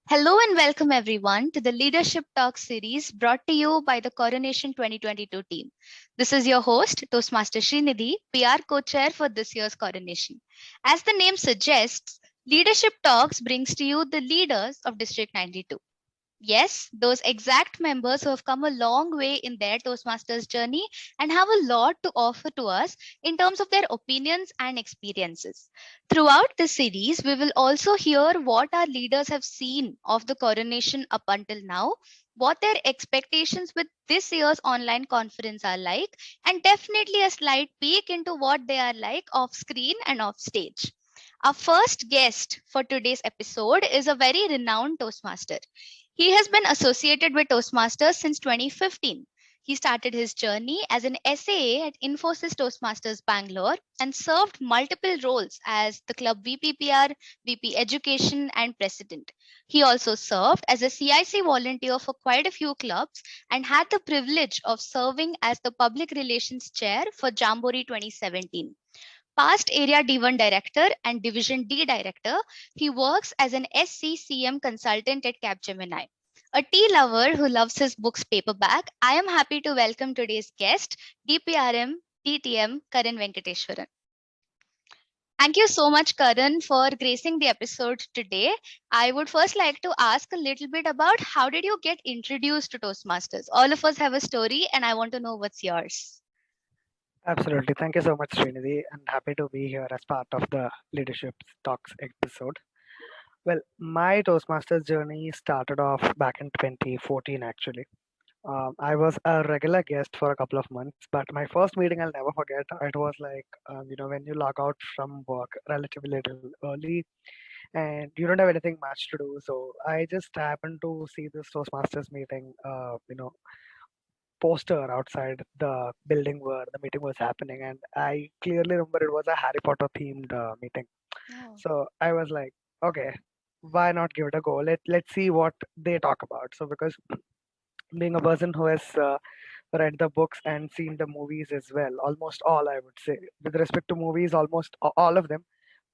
Hello and welcome everyone to the Leadership Talk series brought to you by the Coronation 2022 team. This is your host, Toastmaster Srinidhi, PR co-chair for this year's coronation. As the name suggests, Leadership Talks brings to you the leaders of District 92. Yes, those exact members who have come a long way in their Toastmasters journey and have a lot to offer to us in terms of their opinions and experiences. Throughout this series, we will also hear what our leaders have seen of the coronation up until now, what their expectations with this year's online conference are like, and definitely a slight peek into what they are like off screen and off stage. Our first guest for today's episode is a very renowned Toastmaster. He has been associated with Toastmasters since 2015. He started his journey as an SAA at Infosys Toastmasters Bangalore and served multiple roles as the club VPPR, VP Education, and President. He also served as a CIC volunteer for quite a few clubs and had the privilege of serving as the Public Relations Chair for Jamboree 2017. Past Area D1 Director and Division D Director, he works as an SCCM consultant at Capgemini. A tea lover who loves his books paperback, I am happy to welcome today's guest, DPRM DTM Karan Venkiteswaran. Thank you so much, Karan, for gracing the episode today. I would first like to ask a little bit about how did you get introduced to Toastmasters? All of us have a story, and I want to know what's yours. Absolutely. Thank you so much, Srinidhi, and happy to be here as part of the Leadership Talks episode. Well, my Toastmasters journey started off back in 2014, actually. I was a regular guest for a couple of months, but my first meeting I'll never forget. It was like, when you log out from work relatively little early and you don't have anything much to do. So I just happened to see this Toastmasters meeting, poster outside the building where the meeting was happening, and I clearly remember it was a Harry Potter themed meeting. Oh, So I was like, okay, why not give it a go? Let's see what they talk about. So because being a person who has read the books and seen the movies as well, almost all, I would say, with respect to movies, almost all of them,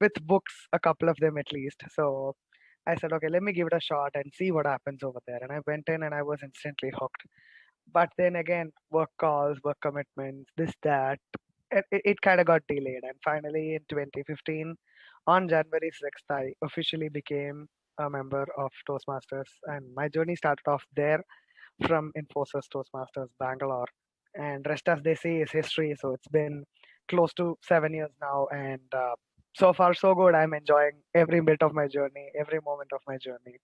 with books, a couple of them at least. So I said, okay, let me give it a shot and see what happens over there. And I went in and I was instantly hooked. But then again, work calls, work commitments, this, that, it kind of got delayed. And finally, in 2015, on January 6th, I officially became a member of Toastmasters. And my journey started off there from Infosys Toastmasters Bangalore. And rest, as they say, is history. So it's been close to 7 years now. And so far, so good. I'm enjoying every bit of my journey, every moment of my journey.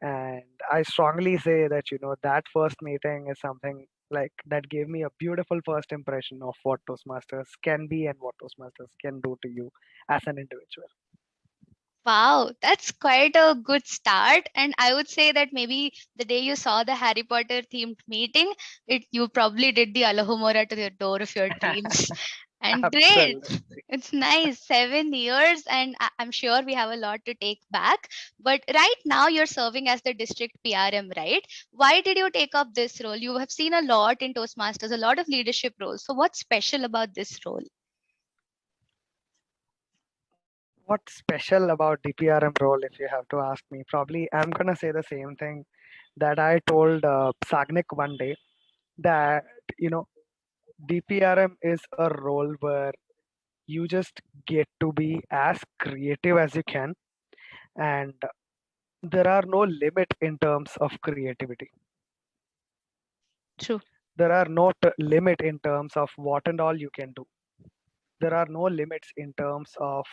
And I strongly say that, that first meeting is something like that gave me a beautiful first impression of what Toastmasters can be and what Toastmasters can do to you as an individual. wow, that's quite a good start. And I would say that maybe the day you saw the Harry Potter themed meeting, you probably did the Alohomora to the door of your dreams. And great. Absolutely. It's nice. 7 years, and I'm sure we have a lot to take back. But right now, you're serving as the district PRM, right? Why did you take up this role? You have seen a lot in Toastmasters, a lot of leadership roles. So, what's special about this role? What's special about DPRM role, if you have to ask me? Probably I'm gonna say the same thing that I told Sagnik one day, that you know DPRM is a role where you just get to be as creative as you can, and there are no limit in terms of creativity. True. There are no limit in terms of what and all you can do. There are no limits in terms of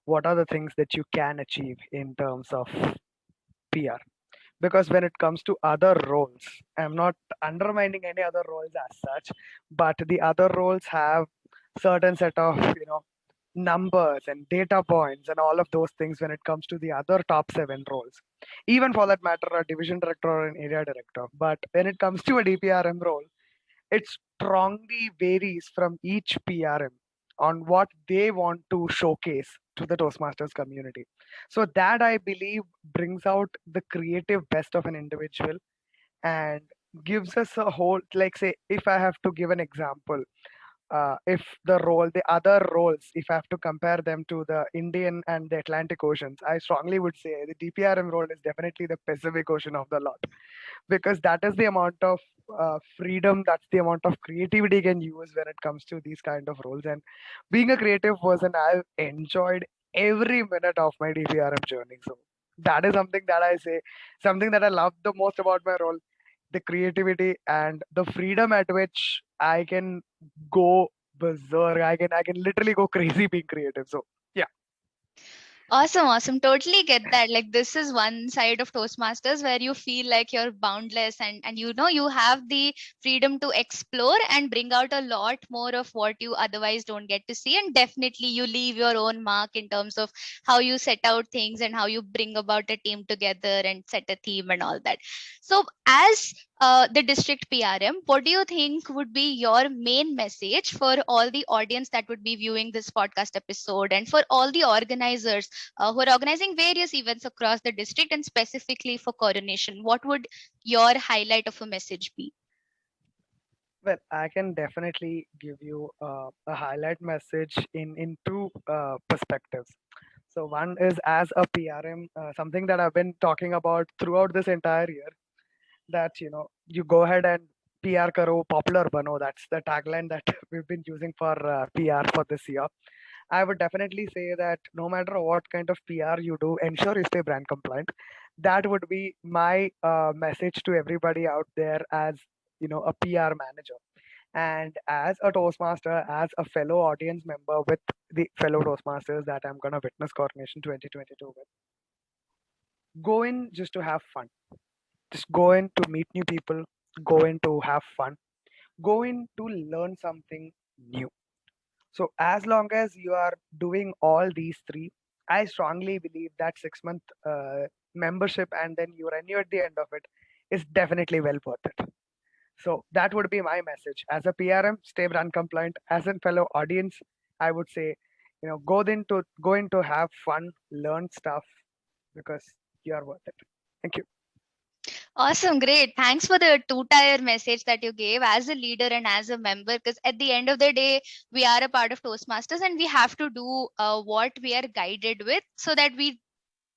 what are the things that you can achieve in terms of PR. Because when it comes to other roles, I'm not undermining any other roles as such, but the other roles have certain set of numbers and data points and all of those things when it comes to the other top 7 roles, even for that matter a division director or an area director. But when it comes to a DPRM role, it strongly varies from each PRM on what they want to showcase to the Toastmasters community. So that, I believe, brings out the creative best of an individual and gives us a whole, like, say, if I have to give an example, if the other roles, if I have to compare them to the Indian and the Atlantic Oceans, I strongly would say the DPRM role is definitely the Pacific Ocean of the lot, because that is the amount of freedom, that's the amount of creativity you can use when it comes to these kind of roles. And being a creative person, I've enjoyed every minute of my DPRM journey. So that is something that I say, something that I love the most about my role, the creativity and the freedom at which I can go berserk. I can literally go crazy being creative. So yeah. Awesome, awesome. Totally get that. Like this is one side of Toastmasters where you feel like you're boundless and you know you have the freedom to explore and bring out a lot more of what you otherwise don't get to see. And definitely you leave your own mark in terms of how you set out things and how you bring about a team together and set a theme and all that. So as the district PRM, what do you think would be your main message for all the audience that would be viewing this podcast episode and for all the organizers who are organizing various events across the district and specifically for coronation? What would your highlight of a message be? Well, I can definitely give you a highlight message in two perspectives. So one is as a PRM, something that I've been talking about throughout this entire year, that you go ahead and PR karo, popular bano. That's the tagline that we've been using for PR for this year. I would definitely say that no matter what kind of PR you do, ensure you stay brand compliant. That would be my message to everybody out there as a PR manager and as a Toastmaster, as a fellow audience member with the fellow Toastmasters that I'm gonna witness Coronation 2022 with. Go in just to have fun. Just go in to meet new people. Go in to have fun. Go in to learn something new. So as long as you are doing all these three, I strongly believe that 6 month membership and then you renew at the end of it is definitely well worth it. So that would be my message. As a PRM, stay brand compliant. As a fellow audience, I would say, go in to have fun, learn stuff because you are worth it. Thank you. Awesome, great. Thanks for the two-tier message that you gave as a leader and as a member. Because at the end of the day, we are a part of Toastmasters and we have to do what we are guided with so that we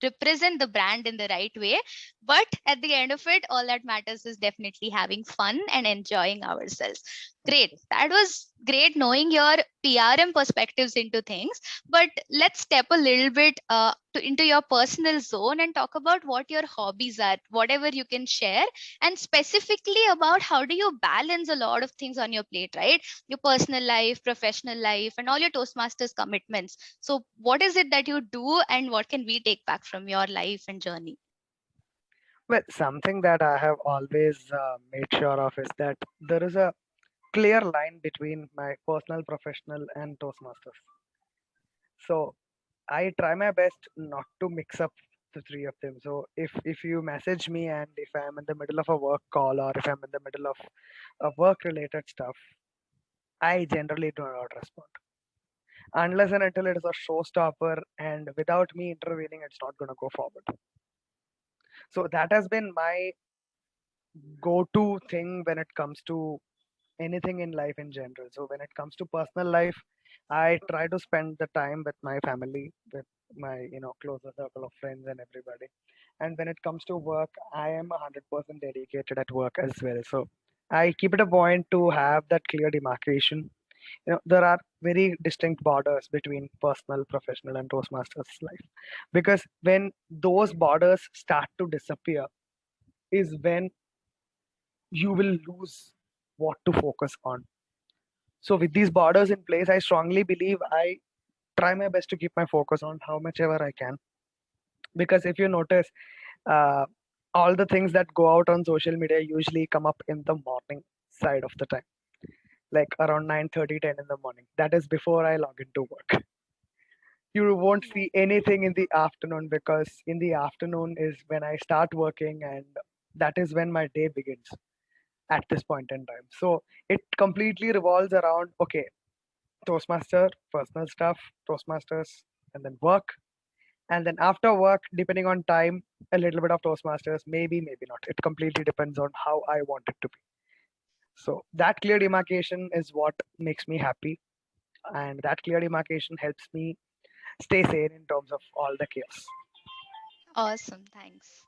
represent the brand in the right way. But at the end of it, all that matters is definitely having fun and enjoying ourselves. Great. That was great knowing your PRM perspectives into things. But let's step a little bit into your personal zone and talk about what your hobbies are, whatever you can share, and specifically about how do you balance a lot of things on your plate, right? Your personal life, professional life, and all your Toastmasters commitments. So, what is it that you do, and what can we take back from your life and journey? Well, something that I have always made sure of is that there is a clear line between my personal, professional, and Toastmasters. So I try my best not to mix up the three of them. So if you message me and if I'm in the middle of a work call or if I'm in the middle of a work related stuff, I generally do not respond unless and until it is a showstopper and without me intervening, it's not going to go forward. So that has been my go-to thing when it comes to anything in life in general. So when it comes to personal life, I try to spend the time with my family, with my closer circle of friends and everybody. And when it comes to work, I am 100% dedicated at work as well. So I keep it a point to have that clear demarcation. There are very distinct borders between personal, professional, and Toastmasters life, because when those borders start to disappear, is when you will lose what to focus on. So with these borders in place, I strongly believe I try my best to keep my focus on how much ever I can. Because if you notice, uh, all the things that go out on social media usually come up in the morning side of the time, like around 9:30, 10 in the morning. That is before I log into work. You won't see anything in the afternoon because in the afternoon is when I start working and that is when my day begins at this point in time. So it completely revolves around, okay, Toastmaster, personal stuff, Toastmasters, and then work. And then after work, depending on time, a little bit of Toastmasters, maybe, maybe not. It completely depends on how I want it to be. So that clear demarcation is what makes me happy, and that clear demarcation helps me stay sane in terms of all the chaos. Awesome. Thanks.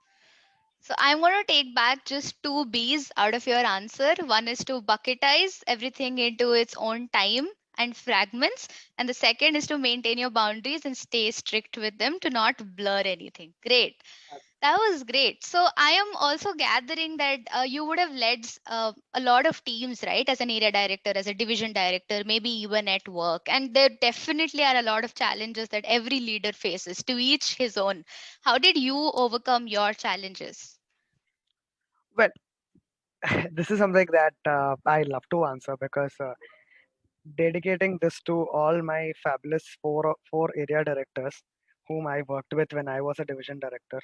So I'm going to take back just two B's out of your answer. One is to bucketize everything into its own time and fragments. And the second is to maintain your boundaries and stay strict with them to not blur anything. Great. That was great. So I am also gathering that you would have led a lot of teams, right? As an area director, as a division director, maybe even at work. And there definitely are a lot of challenges that every leader faces, to each his own. How did you overcome your challenges? Well, this is something that I love to answer because dedicating this to all my fabulous four area directors whom I worked with when I was a division director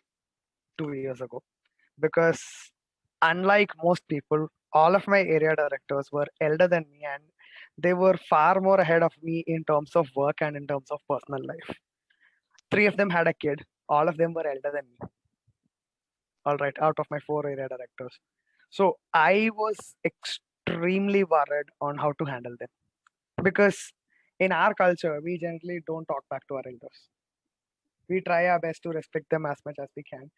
2 years ago. Because unlike most people, all of my area directors were elder than me, and they were far more ahead of me in terms of work and in terms of personal life. Three of them had a kid. All of them were elder than me. All right, out of my four area directors. So I was extremely worried on how to handle them because in our culture, we generally don't talk back to our elders. We try our best to respect them as much as we can.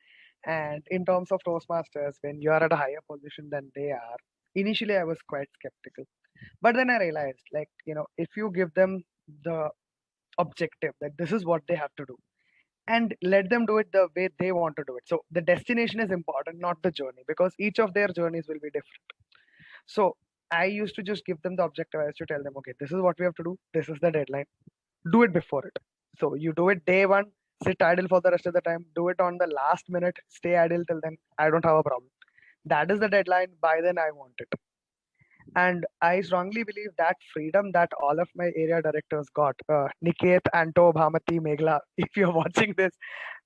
And in terms of Toastmasters, when you are at a higher position than they are, initially I was quite skeptical. But then I realized, like, if you give them the objective that this is what they have to do and let them do it the way they want to do it. So the destination is important, not the journey, because each of their journeys will be different. So I used to just give them the objective. I used to tell them, okay, this is what we have to do. This is the deadline. Do it before it. So you do it day one, sit idle for the rest of the time, do it on the last minute, stay idle till then. I don't have a problem. That is the deadline. By then, I want it. And I strongly believe that freedom that all of my area directors got, Niket, Anto, Bhamati, Megla, if you're watching this,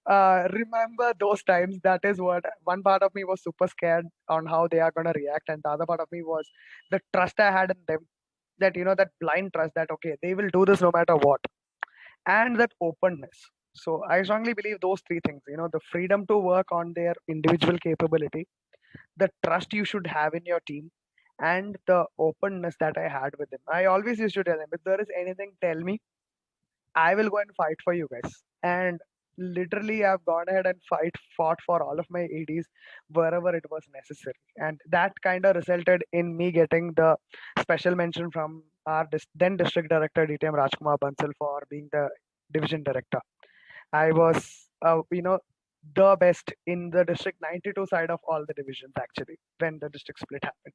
remember those times. That is what one part of me was super scared on how they are going to react. And the other part of me was the trust I had in them, that, that blind trust that, okay, they will do this no matter what, and that openness. So I strongly believe those three things, the freedom to work on their individual capability, the trust you should have in your team, and the openness that I had with them. I always used to tell them, if there is anything, tell me. I will go and fight for you guys. And literally, I've gone ahead and fought for all of my ADs wherever it was necessary. And that kind of resulted in me getting the special mention from our then district director, DTM Rajkumar Bansal, for being the division director. I was, the best in the District 92 side of all the divisions actually when the district split happened.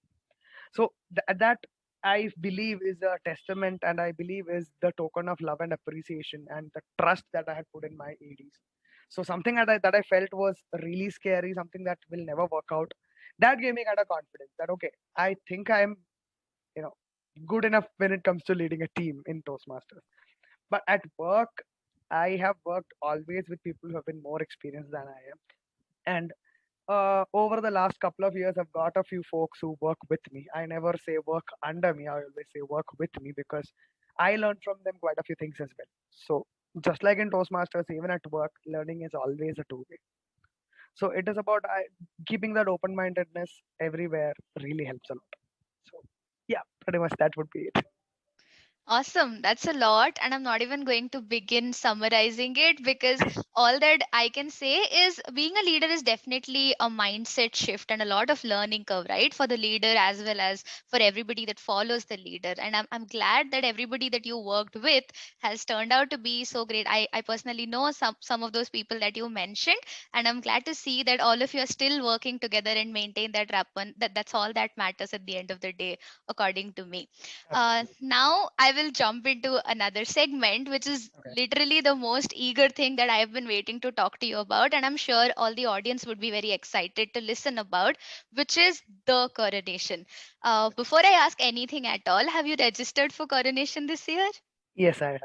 So that I believe is a testament, and I believe is the token of love and appreciation and the trust that I had put in my ADs. So something that I felt was really scary, something that will never work out. That gave me kind of confidence that okay, I think I'm you know good enough when it comes to leading a team in Toastmasters. But at work, I have worked always with people who have been more experienced than I am, and over the last couple of years, I've got a few folks who work with me. I never say work under me. I always say work with me because I learned from them quite a few things as well. So just like in Toastmasters, even at work, learning is always a two-way. So it is about keeping that open-mindedness everywhere really helps a lot. So yeah, pretty much that would be it. Awesome. That's a lot. And I'm not even going to begin summarizing it because all that I can say is being a leader is definitely a mindset shift and a lot of learning curve, right? For the leader as well as for everybody that follows the leader. And I'm glad that everybody that you worked with has turned out to be so great. I personally know some of those people that you mentioned. And I'm glad to see that all of you are still working together and maintain that rapport. That's all that matters at the end of the day, according to me. Absolutely. Now I will jump into another segment, which is Okay. literally the most eager thing that I've been waiting to talk to you about, and I'm sure all the audience would be very excited to listen about, which is the coronation. Before I ask anything at all, have you registered for coronation this year? Yes, I have.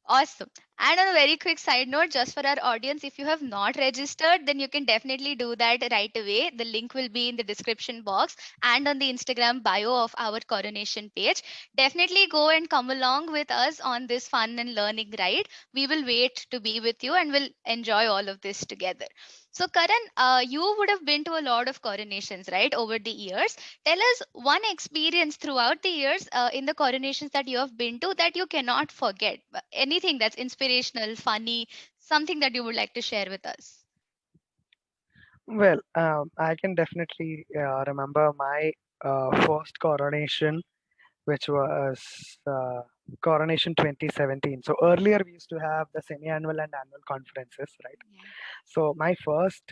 Awesome. And on a very quick side note, just for our audience, if you have not registered, then you can definitely do that right away. The link will be in the description box and on the Instagram bio of our coronation page. Definitely go and come along with us on this fun and learning ride. We will wait to be with you and we'll enjoy all of this together. So, Karan, you would have been to a lot of coronations, right, over the years. Tell us one experience throughout the years in the coronations that you have been to that you cannot forget. Anything that's inspirational, funny, something that you would like to share with us. Well, I can definitely remember my first coronation, which was Coronation 2017. So earlier we used to have the semi-annual and annual conferences, right? Yeah. So my first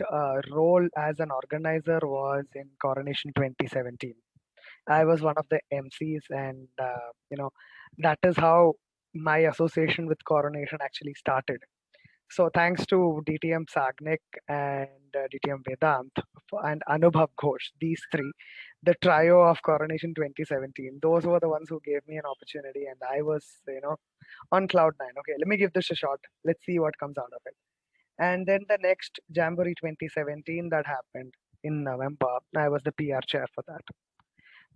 role as an organizer was in Coronation 2017. I was one of the MCs, and that is how my association with Coronation actually started. So thanks to DTM Sagnik and DTM Vedant and Anubhav Ghosh, these three, the trio of Coronation 2017, those were the ones who gave me an opportunity, and I was, on cloud nine. Okay, let me give this a shot. Let's see what comes out of it. And then the next Jamboree 2017 that happened in November, I was the PR chair for that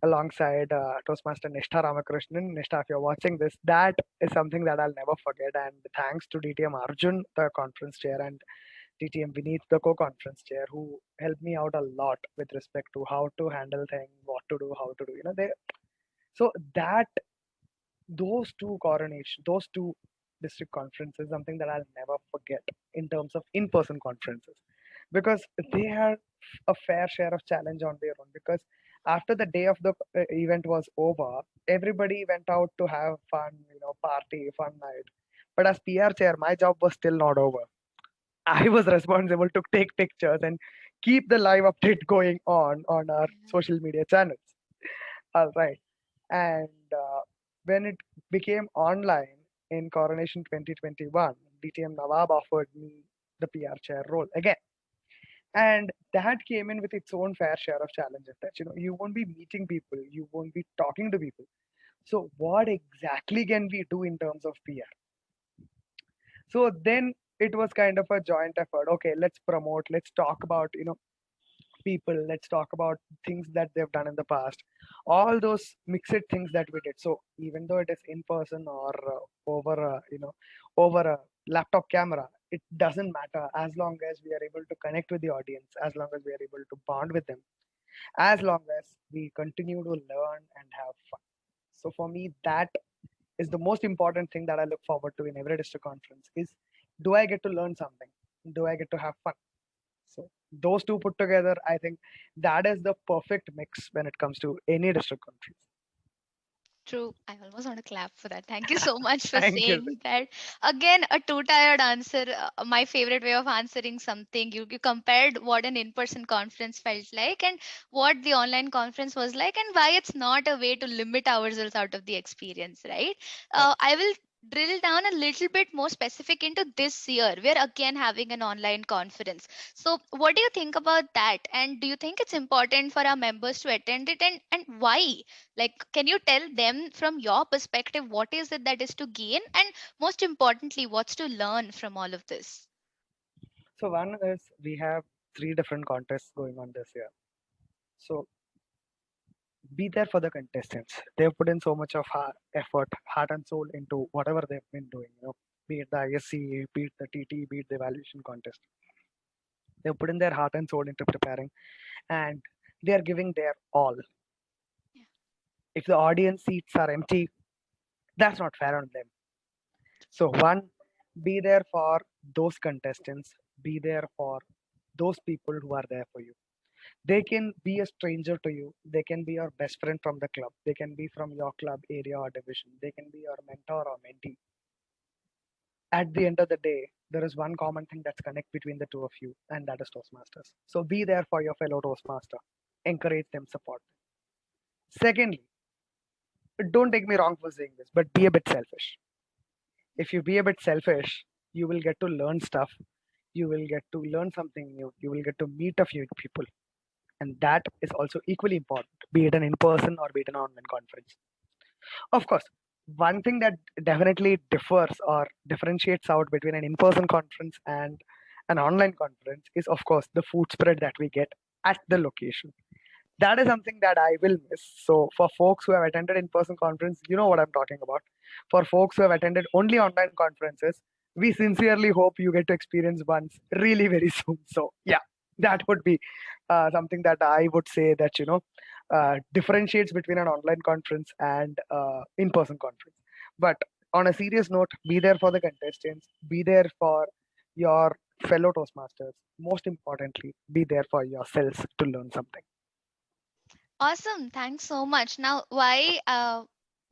alongside Toastmaster Nishtha Ramakrishnan. Nishtha, if you're watching this, that is something that I'll never forget. And thanks to DTM Arjun, the conference chair, and DTM Vineet, the co-conference chair, who helped me out a lot with respect to how to handle things, what to do, how to do. So that those two district conferences, something that I'll never forget in terms of in-person conferences, because they had a fair share of challenge on their own. Because after the day of the event was over, everybody went out to have fun, party, fun night. But as PR chair, my job was still not over. I was responsible to take pictures and keep the live update going on our social media channels. All right. And when it became online in Coronation 2021, DTM Nawab offered me the PR chair role again. And that came in with its own fair share of challenges. That you won't be meeting people, you won't be talking to people. So what exactly can we do in terms of PR? So then it was kind of a joint effort. Okay, let's promote, let's talk about people, let's talk about things that they've done in the past, all those mixed things that we did. So even though it is in person or over a laptop camera, it doesn't matter as long as we are able to connect with the audience, as long as we are able to bond with them, as long as we continue to learn and have fun. So for me, that is the most important thing that I look forward to in every district conference is, do I get to learn something, do I get to have fun? So those two put together, I think that is the perfect mix when it comes to any district conference. True. I almost want to clap for that. Thank you so much for Thank you. saying that. Again, a two-tiered answer. My favorite way of answering something. You compared what an in-person conference felt like and what the online conference was like, and why it's not a way to limit ourselves out of the experience, right? I will drill down a little bit more specific into this year. We're again having an online conference. So, what do you think about that? And do you think it's important for our members to attend it, and why? Like, can you tell them from your perspective what is it that is to gain, and most importantly, what's to learn from all of this? So one is, we have three different contests going on this year. So be there for the contestants. They've put in so much of effort, heart and soul into whatever they've been doing. Be it the ISC, be it the TT, be it the evaluation contest. They've put in their heart and soul into preparing, and they are giving their all. Yeah. If the audience seats are empty, that's not fair on them. So one, be there for those contestants, be there for those people who are there for you. They can be a stranger to you, they can be your best friend from the club, they can be from your club area or division, they can be your mentor or mentee. At the end of the day, there is one common thing that's connect between the two of you, and that is Toastmasters. So be there for your fellow Toastmaster, encourage them, support them. Secondly, don't take me wrong for saying this, but be a bit selfish. If you be a bit selfish, you will get to learn stuff, you will get to learn something new, you will get to meet a few people, and that is also equally important, be it an in-person or be it an online conference. Of course, one thing that definitely differs or differentiates out between an in-person conference and an online conference is, of course, the food spread that we get at the location. That is something that I will miss. So for folks who have attended in-person conference, you know what I'm talking about. For folks who have attended only online conferences, we sincerely hope you get to experience once really very soon. So yeah, that would be something that I would say that differentiates between an online conference and in-person conference. But on a serious note, be there for the contestants, be there for your fellow Toastmasters. Most importantly, be there for yourselves to learn something. Awesome. Thanks so much. Now, why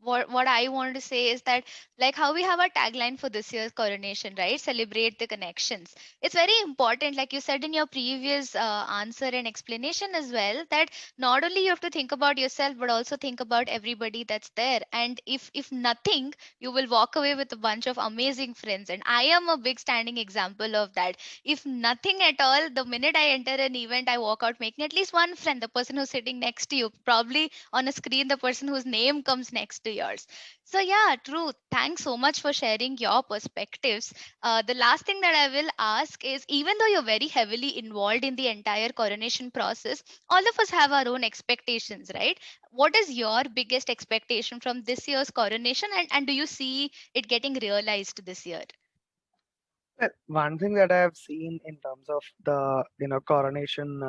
what I want to say is that, like how we have a tagline for this year's coronation, right? Celebrate the connections. It's very important, like you said in your previous answer and explanation as well, that not only you have to think about yourself, but also think about everybody that's there. And if nothing, you will walk away with a bunch of amazing friends. And I am a big standing example of that. If nothing at all, the minute I enter an event, I walk out making at least one friend, the person who's sitting next to you, probably on a screen, the person whose name comes next to yours. So, yeah, true. Thanks so much for sharing your perspectives. The last thing that I will ask is, even though you're very heavily involved in the entire coronation process, all of us have our own expectations, right? What is your biggest expectation from this year's coronation, and do you see it getting realized this year? Well, one thing that I have seen in terms of the coronation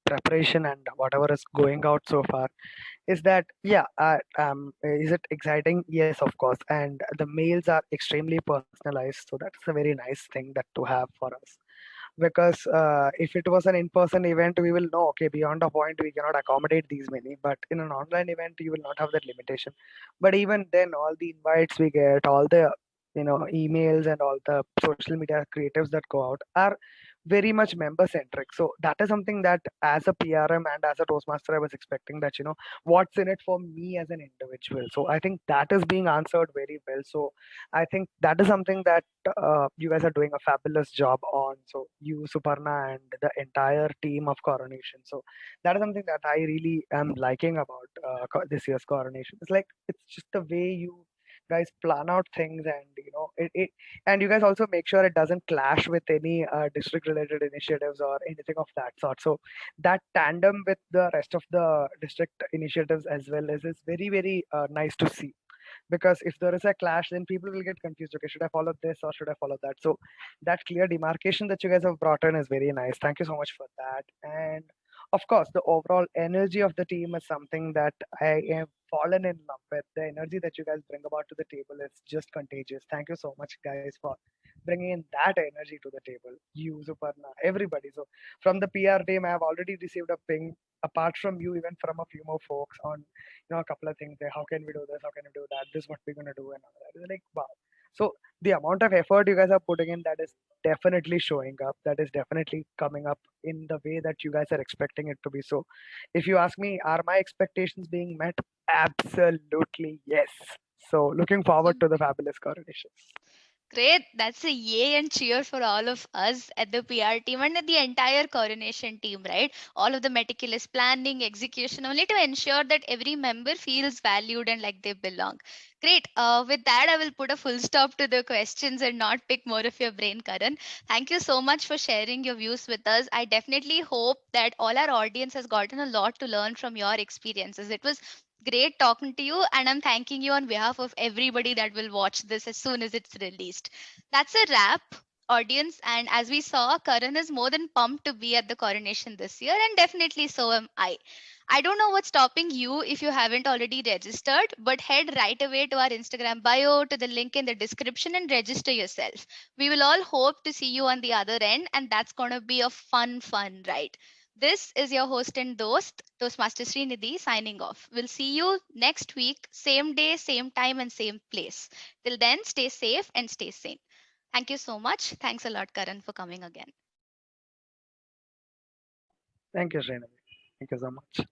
preparation and whatever is going out so far is that is it exciting? Yes, of course. And the mails are extremely personalized, so that's a very nice thing that to have for us. Because if it was an in-person event, we will know, okay, beyond a point we cannot accommodate these many. But in an online event, you will not have that limitation. But even then, all the invites we get, all the emails and all the social media creatives that go out are very much member centric. So that is something that as a PRM and as a Toastmaster I was expecting, that what's in it for me as an individual. So I think that is being answered very well. So I think that is something that you guys are doing a fabulous job on. So you, Suparna, and the entire team of Coronation. So that is something that I really am liking about this year's Coronation. It's just the way you guys plan out things, and and you guys also make sure it doesn't clash with any district related initiatives or anything of that sort. So that tandem with the rest of the district initiatives as well is very very nice to see. Because if there is a clash, then people will get confused. Okay, should I follow this or should I follow that? So that clear demarcation that you guys have brought in is very nice. Thank you so much for that. And of course, the overall energy of the team is something that I have fallen in love with. The energy that you guys bring about to the table is just contagious. Thank you so much, guys, for bringing in that energy to the table. You, Suparna, everybody. So from the PR team, I have already received a ping, apart from you, even from a few more folks on a couple of things. How can we do this? How can we do that? This is what we're gonna do, and all that. It's like, wow. So the amount of effort you guys are putting in, that is definitely showing up. That is definitely coming up in the way that you guys are expecting it to be. So if you ask me, are my expectations being met? Absolutely yes. So looking forward to the fabulous coronations. Great. That's a yay and cheer for all of us at the PR team and at the entire coronation team, right? All of the meticulous planning, execution, only to ensure that every member feels valued and like they belong. Great. With that, I will put a full stop to the questions and not pick more of your brain, Karan. Thank you so much for sharing your views with us. I definitely hope that all our audience has gotten a lot to learn from your experiences. It was great talking to you, and I'm thanking you on behalf of everybody that will watch this as soon as it's released. That's a wrap, audience. And as we saw, Karan is more than pumped to be at the coronation this year, and definitely so am I. I don't know what's stopping you if you haven't already registered, but head right away to our Instagram bio, to the link in the description, and register yourself. We will all hope to see you on the other end, and that's going to be a fun ride. This is your host and host, Toastmaster Srinidhi, signing off. We'll see you next week, same day, same time, and same place. Till then, stay safe and stay sane. Thank you so much. Thanks a lot, Karan, for coming again. Thank you, Srinath. Thank you so much.